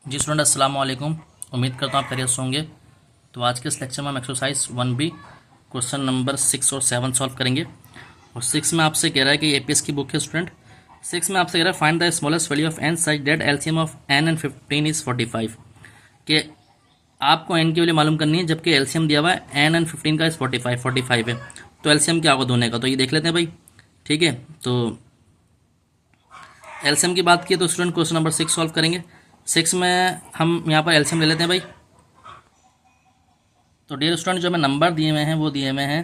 जी student अस्सलाम वालेकुम। उम्मीद करता हूँ आप खैरियत से होंगे। तो आज के इस लेक्चर में हम एक्सरसाइज 1B क्वेश्चन नंबर 6 और 7 सॉल्व करेंगे। और 6 में आपसे कह रहा है कि एपीएस की बुक है स्टूडेंट। 6 में आपसे कह रहा है find the smallest value of n such that LCM of n and 15 is 45। कि आपको एन की वैल्यू मालूम करनी है जबकि एलसीएम दिया हुआ है एन एंड 15 का इज 45 है। तो एलसीएम क्या होगा दोनों का, तो ये देख लेते हैं भाई। ठीक है, तो एलसीएम की बात की तो स्टूडेंट क्वेश्चन नंबर 6 सॉल्व करेंगे। 6 में हम यहाँ पर एलसीएम ले लेते हैं भाई। तो डियर स्टूडेंट जो हमें नंबर दिए हुए हैं वो दिए हुए हैं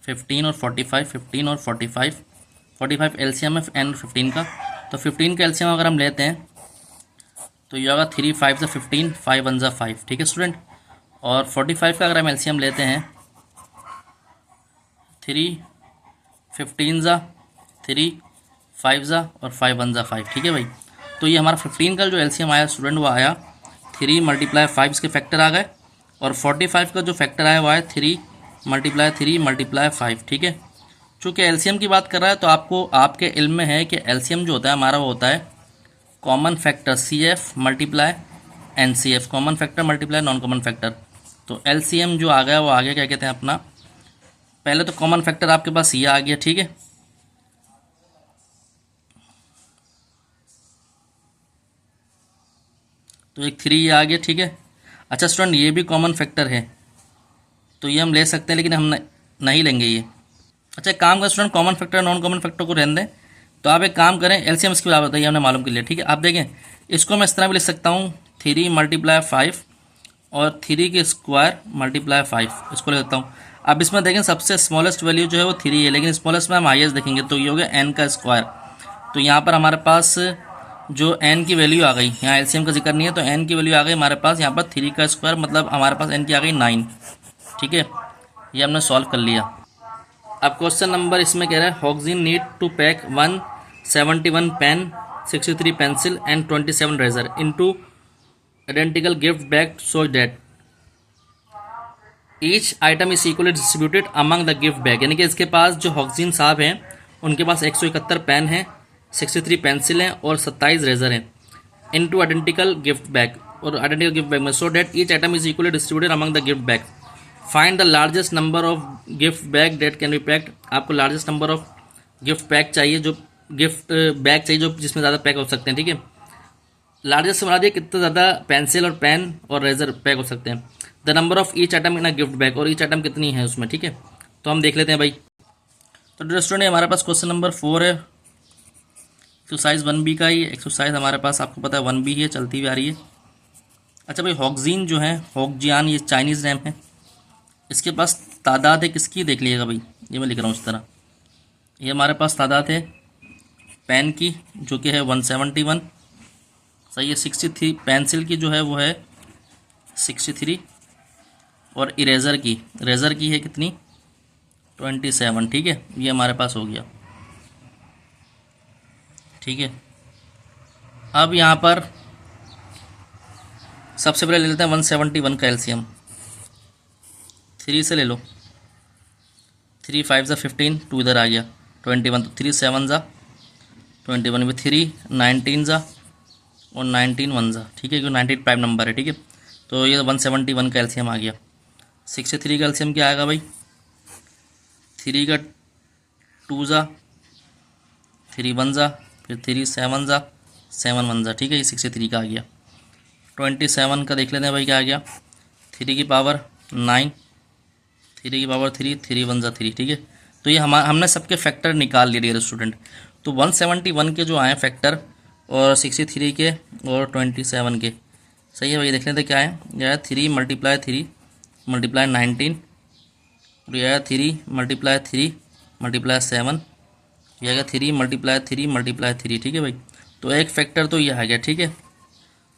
15 और 45, 15 और 45। 45 एलसीएम है एन 15 का। तो 15 का एलसीएम अगर हम लेते हैं तो ये होगा 3 5 ज़ा 15, 5 1 ज़ा 5। ठीक है स्टूडेंट। और 45 का अगर हम एलसीएम लेते हैं 3 15 ज़ा 3, 5 ज़ा और 5 1 ज़ा 5। ठीक है भाई। तो ये हमारा 15 का जो एलसीएम आया स्टूडेंट वो आया 3 मल्टीप्लाई 5 इसके फैक्टर आ गए। और 45 का जो फैक्टर आया वो आया 3 मल्टीप्लाई 3 मल्टीप्लाई 5। ठीक है। चूँकि एलसीएम की बात कर रहा है तो आपको आपके इल्म में है कि एलसीएम जो होता है हमारा वो होता है common factor C F multiply N C F, common factor multiply non common factor. तो एलसीएम जो आ गया वो आ गया क्या कहते हैं अपना, पहले तो कॉमन फैक्टर आपके पास ये आ गया। ठीक है, तो एक 3 ये आ गया। ठीक है। अच्छा स्टूडेंट ये भी कॉमन फैक्टर है तो ये हम ले सकते हैं लेकिन हम नहीं लेंगे ये। अच्छा एक काम करें student, common factor non common factor को रहने दें। तो आप एक काम करें एलसीएम इसकी बराबर बताइए, हमने मालूम कर लिया। ठीक है, आप देखें इसको मैं इस तरह भी लिख सकता हूँ 3 मल्टीप्लाई 5 और 3 के स्क्वायर मल्टीप्लाई 5, इसको लिख सकता हूँ। अब इसमें देखें सबसे स्मॉलेस्ट वैल्यू जो है वो 3 है, लेकिन स्मॉलेस्ट में हम हाईएस्ट देखेंगे तो ये हो गया एन का स्क्वायर। तो यहाँ पर हमारे पास जो एन की वैल्यू आ गई, यहाँ एलसीएम का जिक्र नहीं है तो एन की वैल्यू आ गई हमारे पास यहाँ पर 3 का स्क्वायर, मतलब हमारे पास एन की आ गई 9। ठीक है, ये हमने सॉल्व कर लिया। अब क्वेश्चन नंबर इसमें कह रहा है हॉक्जिन need to pack 171 pen, 63 pencil and 27 razor into identical gift bag so that each item is equally distributed among the gift bag. यानी कि इसके पास जो हॉक्जिन साहब हैं उनके पास 171 पेन हैं, 63 पेंसिल हैं और 27 रेजर हैं इनटू आइडेंटिकल गिफ्ट बैग, और आइडेंटिकल गिफ्ट बैग में so that each item is equally distributed among the gift bag. Find the largest number of gift bag that can be packed. आपको largest number of gift pack चाहिए, जो gift bag चाहिए जो जिसमें ज़्यादा pack हो सकते हैं। ठीक है, लार्जेस्ट से बना दिया कितना ज़्यादा पेंसिल और पेन और रेजर पैक हो सकते हैं। The number of each item in a gift bag, और ईच आइटम कितनी है उसमें। ठीक है, तो हम देख लेते हैं भाई। तो डियर स्टूडेंट हमारे पास क्वेश्चन नंबर 4 है, एक्सरसाइज 1B का ही एक्सरसाइज हमारे पास आपको पता है 1B ही है, चलती हुई आ रही है। अच्छा भाई हॉक्जिन जो है, हॉकजियान ये चाइनीज़ नेम है, इसके पास तादाद है किसकी देख लीजिएगा भाई, ये मैं लिख रहा हूँ इस तरह। ये हमारे पास तादाद है पेन की जो कि है 171, सही है। 63 पेंसिल की जो है वो है 63, और इरेज़र की है कितनी 27। ठीक है, ये हमारे पास हो गया। ठीक है, अब यहाँ पर सबसे पहले ले लेते हैं 171 का एलसीएम। 3 से ले लो, 3 5 ज़ा 15, 2 इधर आ गया 21, तो 3 7 ज़ा 21 में 3 19 ज़ा और 19 1 ज़ा। ठीक है, क्योंकि 19 प्राइम नंबर है। ठीक है, तो ये 171 का एलसीएम आ गया। 63 का एलसीएम क्या आएगा भाई, 3 का 2 ज़ा 3 1 ज़ा, फिर 3 7 ज़ा 7 1 ज़ा। ठीक है, ये 63 का आ गया। 27 का देख लेते हैं भाई क्या आ गया, 3 की पावर 9, 3 की पावर 3, 3 1 ज़ा 3। ठीक है, तो ये हमने सबके फैक्टर निकाल लिए डियर स्टूडेंट। तो 171 के जो आए फैक्टर और 63 के और 27 के, सही है भाई। देख लेते क्या है, यह है 3 मल्टीप्लाई 3 मल्टीप्लाई 19, और यह है 3 मल्टीप्लाई 3 मल्टीप्लाई 7, यह आएगा 3 मल्टीप्लाई 3 मल्टीप्लाई 3। ठीक है भाई, तो एक फैक्टर तो ये आ गया। ठीक है,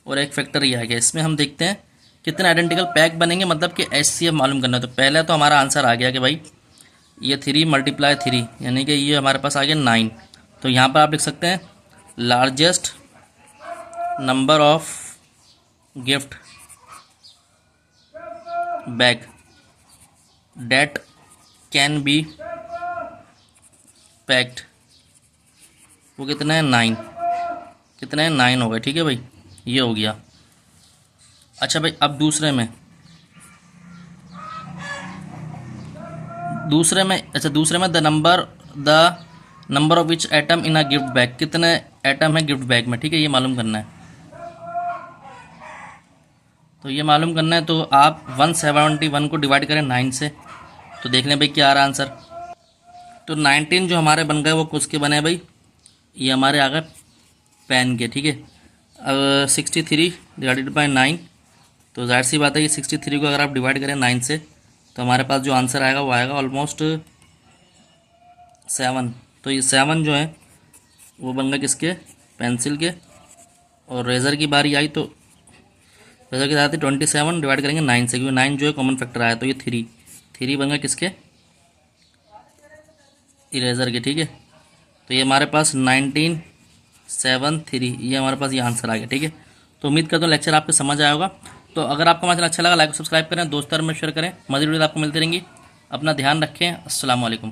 और एक फैक्टर ये आ गया। इसमें हम देखते हैं कितने आइडेंटिकल पैक बनेंगे, मतलब कि एचसीएफ मालूम करना है। तो पहले तो हमारा आंसर आ गया कि भाई ये 3 मल्टीप्लाई 3 यानी कि ये हमारे पास आ गया 9। तो यहाँ पर आप लिख सकते हैं largest number of gift bag that can be packed, वो कितना है 9, कितना है 9 हो गया। ठीक है भाई, ये हो गया। अच्छा भाई, अब दूसरे में the number of which atom in a gift bag, कितने एटम है गिफ्ट बैग में, ठीक है, ये मालूम करना है। तो ये मालूम करना है, तो आप 171 को डिवाइड करें 9 से, तो देख लें भाई क्या आ रहा है आंसर। तो 19 जो हमारे बन गए वो किसके बने भाई, ये हमारे आ गए पेन के, ठीक है। अब 63 डिवाइडेड बाय 9, तो जाहिर सी बात है कि 63 को अगर आप डिवाइड करें 9 से, तो हमारे पास जो आंसर आएगा वो आएगा ऑलमोस्ट 7। तो ये 7 जो है वो बन गए किसके, पेंसिल के। और रेज़र की बारी आई तो रेज़र के साथ ही 27 डिवाइड करेंगे 9 से, क्योंकि 9 जो है कॉमन फैक्टर आया, तो ये 3 बन गए किसके, इरेज़र के, ठीक है। तो ये हमारे पास 1973, ये हमारे पास ये आंसर आ गया, ठीक है। तो उम्मीद करता हूँ लेक्चर आपको समझ आया होगा। तो अगर आपको हमारा चैनल अच्छा लगा, लाइक सब्सक्राइब करें, दोस्तों में शेयर करें, मज़ीद वीडियो आपको मिलती रहेंगी। अपना ध्यान रखें। अस्सलाम वालेकुम।